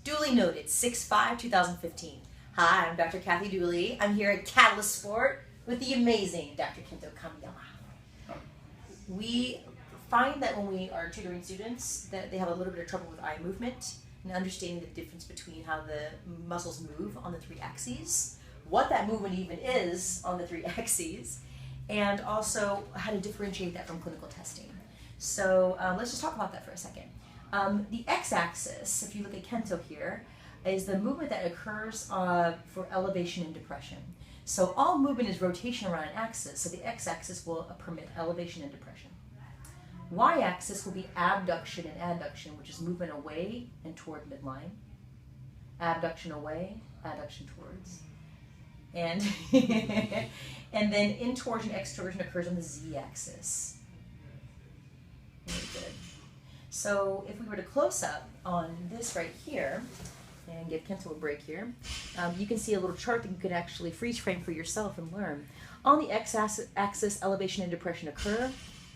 Duly noted, 6/5/2015. Hi, I'm Dr. Kathy Dooley. I'm here at Catalyst Sport with the amazing Dr. Kento Kamiyama. We find that when we are tutoring students that they have a little bit of trouble with eye movement and understanding the difference between how the muscles move on the three axes, what that movement even is on the three axes, and also how to differentiate that from clinical testing. So let's just talk about that for a second. The x-axis, if you look at Kento here, is the movement that occurs for elevation and depression. So all movement is rotation around an axis, so the x-axis will permit elevation and depression. Y-axis will be abduction and adduction, which is movement away and toward midline. Abduction away, adduction towards. And, and then intorsion, extorsion occurs on the z-axis. Very good. So if we were to close up on this right here, and give Kento a break here, you can see a little chart that you can actually freeze frame for yourself and learn. On the x-axis, elevation and depression occur,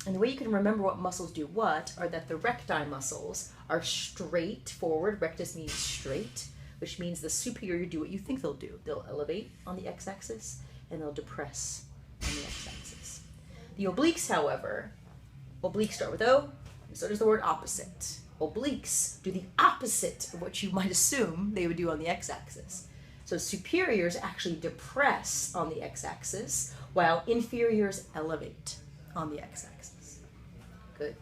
and the way you can remember what muscles do what are that the recti muscles are straight forward. Rectus means straight, which means the superior do what you think they'll do. They'll elevate on the x-axis, and they'll depress on the x-axis. The obliques, however, obliques start with O, and so does the word opposite. Obliques do the opposite of what you might assume they would do on the x-axis. So superiors actually depress on the x-axis, while inferiors elevate on the x-axis. Good.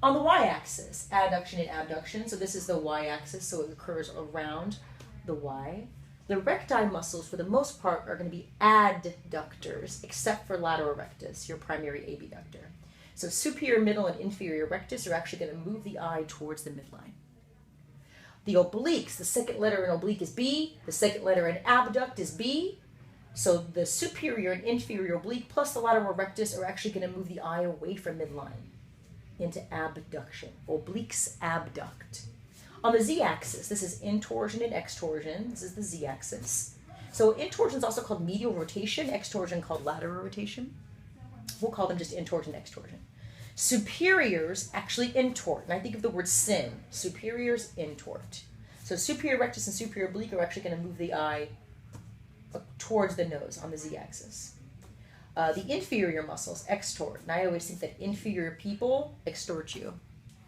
On the y-axis, adduction and abduction. So this is the y-axis, so it occurs around the y. The recti muscles, for the most part, are going to be adductors, except for lateral rectus, your primary abductor. So superior, middle, and inferior rectus are actually going to move the eye towards the midline. The obliques, the second letter in oblique is B, the second letter in abduct is B. So the superior and inferior oblique plus the lateral rectus are actually going to move the eye away from midline into abduction. Obliques abduct. On the z-axis, this is intorsion and extorsion. This is the z-axis. So intorsion is also called medial rotation, extorsion called lateral rotation. We'll call them just intorsion and extorsion. Superiors actually intort, and I think of the word sin. Superiors intort. So superior rectus and superior oblique are actually going to move the eye towards the nose on the z-axis. The inferior muscles extort, and I always think that inferior people extort you,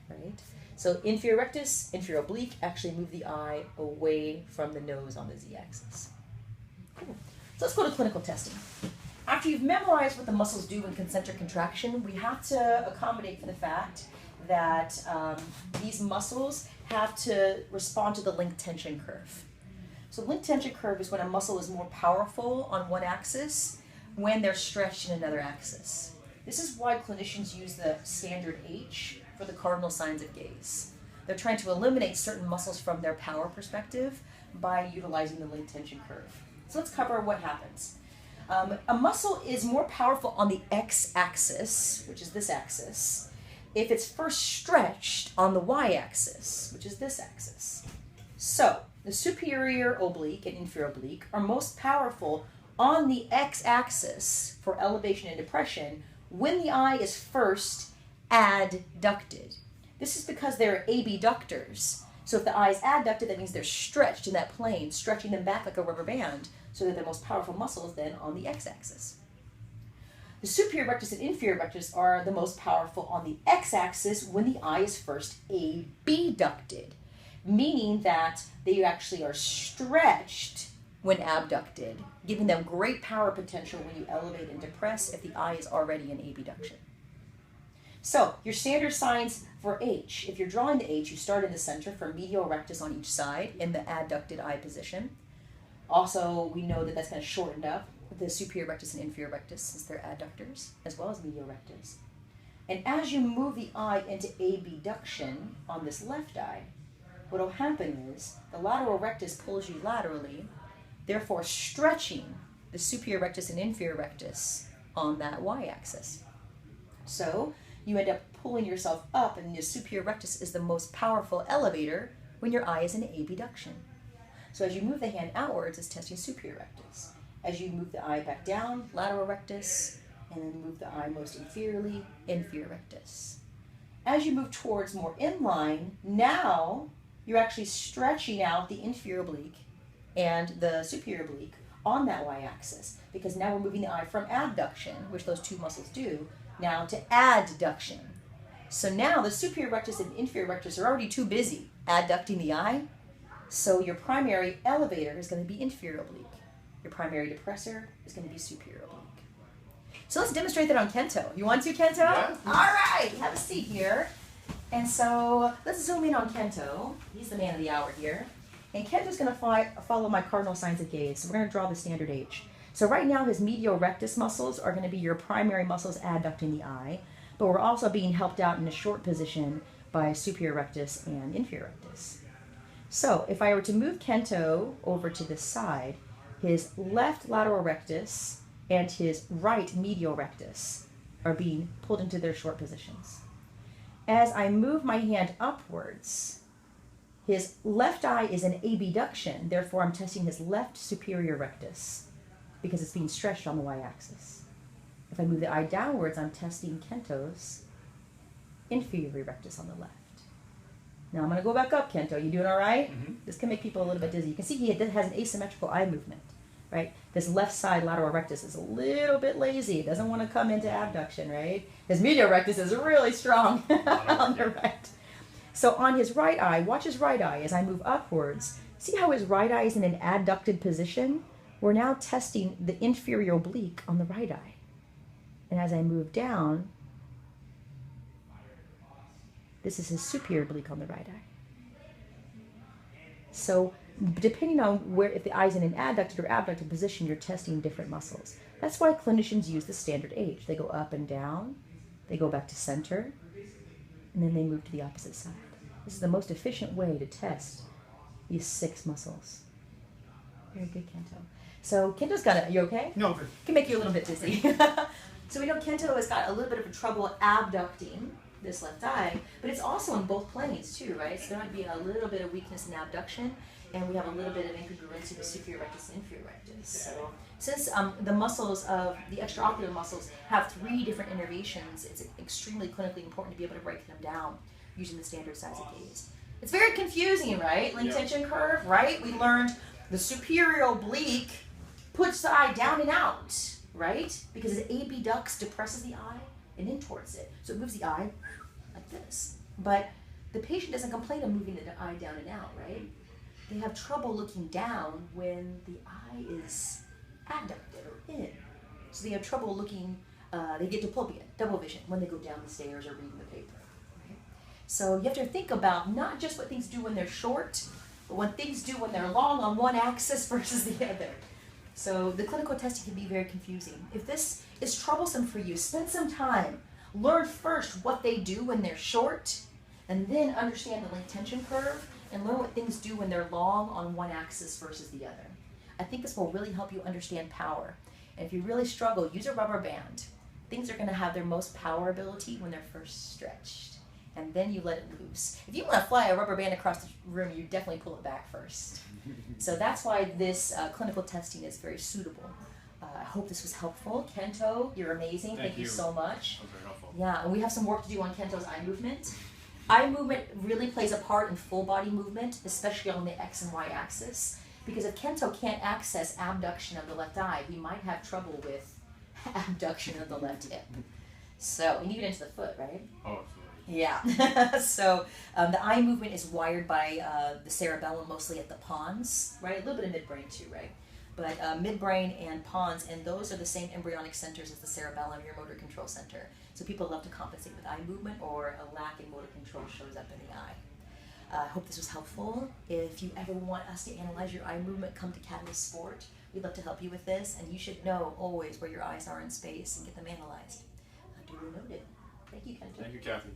right? So inferior rectus, inferior oblique actually move the eye away from the nose on the z-axis. Cool. So let's go to clinical testing. After you've memorized what the muscles do in concentric contraction, we have to accommodate for the fact that these muscles have to respond to the link tension curve. So link tension curve is when a muscle is more powerful on one axis when they're stretched in another axis. This is why clinicians use the standard H for the cardinal signs of gaze. They're trying to eliminate certain muscles from their power perspective by utilizing the link tension curve. So let's cover what happens. A muscle is more powerful on the x-axis, which is this axis, if it's first stretched on the y-axis, which is this axis. So the superior oblique and inferior oblique are most powerful on the x-axis for elevation and depression when the eye is first adducted. This is because they're abductors. So if the eye is adducted, that means they're stretched in that plane, stretching them back like a rubber band, so that the most powerful muscle is then on the x-axis. The superior rectus and inferior rectus are the most powerful on the x-axis when the eye is first abducted, meaning that they actually are stretched when abducted, giving them great power potential when you elevate and depress if the eye is already in abduction. So, your standard signs for H. If you're drawing the H, you start in the center for medial rectus on each side in the adducted eye position. Also, we know that that's kind of shortened up the superior rectus and inferior rectus since they're adductors, as well as medial rectus. And as you move the eye into abduction on this left eye, what will happen is the lateral rectus pulls you laterally, therefore stretching the superior rectus and inferior rectus on that y-axis. So you end up pulling yourself up, and the superior rectus is the most powerful elevator when your eye is in abduction. So as you move the hand outwards, it's testing superior rectus. As you move the eye back down, lateral rectus, and then move the eye most inferiorly, inferior rectus. As you move towards more inline, now you're actually stretching out the inferior oblique and the superior oblique on that y-axis, because now we're moving the eye from abduction, which those two muscles do, now to adduction. So now the superior rectus and inferior rectus are already too busy adducting the eye, so your primary elevator is going to be inferior oblique. Your primary depressor is going to be superior oblique. So let's demonstrate that on Kento. You want to, Kento? Yeah. All right, have a seat here. And so let's zoom in on Kento. He's the man of the hour here. And Kento's going to follow my cardinal signs of gaze. So we're going to draw the standard H. So right now his medial rectus muscles are going to be your primary muscles adducting the eye, but we're also being helped out in a short position by superior rectus and inferior rectus. So if I were to move Kento over to this side, his left lateral rectus and his right medial rectus are being pulled into their short positions. As I move my hand upwards, his left eye is in abduction, therefore I'm testing his left superior rectus because it's being stretched on the y-axis. If I move the eye downwards, I'm testing Kento's inferior rectus on the left. Now I'm going to go back up, Kento. You doing all right? Mm-hmm. This can make people a little bit dizzy. You can see he has an asymmetrical eye movement, right? This left side lateral rectus is a little bit lazy. It doesn't want to come into abduction, right? His medial rectus is really strong on the right. So on his right eye, watch his right eye as I move upwards. See how his right eye is in an adducted position? We're now testing the inferior oblique on the right eye. And as I move down, this is his superior oblique on the right eye. So depending on where, if the eye's in an adducted or abducted position, you're testing different muscles. That's why clinicians use the standard H. They go up and down, they go back to center, and then they move to the opposite side. This is the most efficient way to test these 6 muscles. Very good, Kento. So Kento's got it. You okay? No, good. Can make you a little bit dizzy. So we know Kento has got a little bit of trouble abducting this left eye, but it's also on both planes too, right? So there might be a little bit of weakness in abduction, and we have a little bit of incongruency with superior rectus and inferior rectus. So since the muscles of the extraocular muscles have 3 different innervations, it's extremely clinically important to be able to break them down using the standard size of gaze. It's very confusing, right? Link tension curve, right? We learned the superior oblique puts the eye down and out, right? Because it abducts, depresses the eye, and in towards it. So it moves the eye like this. But the patient doesn't complain of moving the eye down and out, right? They have trouble looking down when the eye is adducted or in. So they have trouble looking, they get diplopia, double vision, when they go down the stairs or reading the paper. Right? So you have to think about not just what things do when they're short, but what things do when they're long on one axis versus the other. So the clinical testing can be very confusing. If this is troublesome for you, spend some time. Learn first what they do when they're short, and then understand the link tension curve, and learn what things do when they're long on one axis versus the other. I think this will really help you understand power. And if you really struggle, use a rubber band. Things are going to have their most power ability when they're first stretched, and then you let it loose. If you want to fly a rubber band across the room, you definitely pull it back first. So that's why this clinical testing is very suitable. I hope this was helpful. Kento, you're amazing. Thank you so much. That was very helpful. Yeah, and we have some work to do on Kento's eye movement. Eye movement really plays a part in full body movement, especially on the X and Y axis. Because if Kento can't access abduction of the left eye, we might have trouble with abduction of the left hip. So, and even into the foot, right? Oh, absolutely. Yeah. So the eye movement is wired by the cerebellum, mostly at the pons, right? A little bit of midbrain too, right? But midbrain and pons, and those are the same embryonic centers as the cerebellum, your motor control center. So people love to compensate with eye movement, or a lack in motor control shows up in the eye. I hope this was helpful. If you ever want us to analyze your eye movement, come to Catalyst Sport. We'd love to help you with this, and you should know always where your eyes are in space and get them analyzed. Duly noted. Thank you, Kento. Thank you, Kathy.